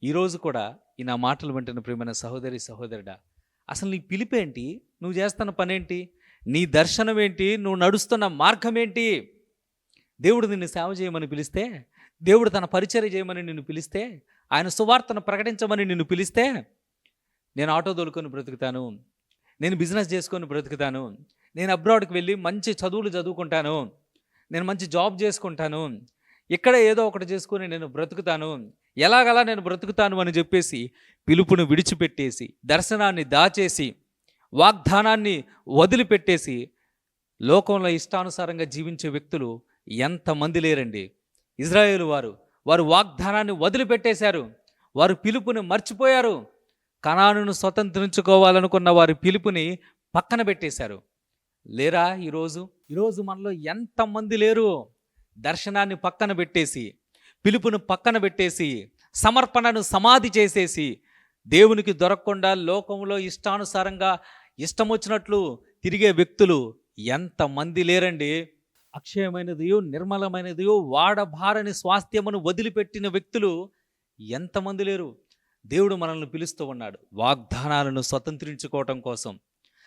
ఈరోజు కూడా ఈ నా మాటలు వింటున్న ప్రియమైన సహోదరి సహోదరుడా, అసలు నీ పిలిపేంటి? నువ్వు చేస్తున్న పనేంటి? నీ దర్శనం ఏంటి? నువ్వు నడుస్తున్న మార్గం ఏంటి? దేవుడు నిన్ను సేవ చేయమని పిలిస్తే, దేవుడు తన పరిచర్య చేయమని నిన్ను పిలిస్తే, ఆయన సువార్తను ప్రకటించమని నిన్ను పిలిస్తే, నేను ఆటో దొలుకొని బ్రతుకుతాను, నేను బిజినెస్ చేసుకొని బ్రతుకుతాను, నేను అబ్రాడ్కి వెళ్ళి మంచి చదువులు చదువుకుంటాను, నేను మంచి జాబ్ చేసుకుంటాను, ఇక్కడ ఏదో ఒకటి చేసుకొని నేను బ్రతుకుతాను, ఎలాగలా నేను బ్రతుకుతాను అని చెప్పేసి పిలుపును విడిచిపెట్టేసి, దర్శనాన్ని దాచేసి, వాగ్దానాన్ని వదిలిపెట్టేసి లోకంలో ఇష్టానుసారంగా జీవించే వ్యక్తులు ఎంతమంది లేరండి. ఇజ్రాయేలు వారు వాగ్దానాన్ని వదిలిపెట్టేశారు, వారు పిలుపుని మర్చిపోయారు. కనానును స్వతంత్రించుకోవాలనుకున్న వారి పిలుపుని పక్కన పెట్టేశారు. లేరా ఈరోజు మనలో ఎంతమంది లేరు? దర్శనాన్ని పక్కన పెట్టేసి, పిలుపును పక్కన పెట్టేసి, సమర్పణను సమాధి చేసేసి, దేవునికి దొరకకుండా లోకంలో ఇష్టానుసారంగా ఇష్టం వచ్చినట్లు తిరిగే వ్యక్తులు ఎంతమంది లేరండి. అక్షయమైనదియో నిర్మలమైనదియో వాడబారని స్వాస్థ్యమును వదిలిపెట్టిన వ్యక్తులు ఎంతమంది లేరు? దేవుడు మనల్ని పిలుస్తూ ఉన్నాడు వాగ్దానాలను స్వతంత్రించుకోవటం కోసం.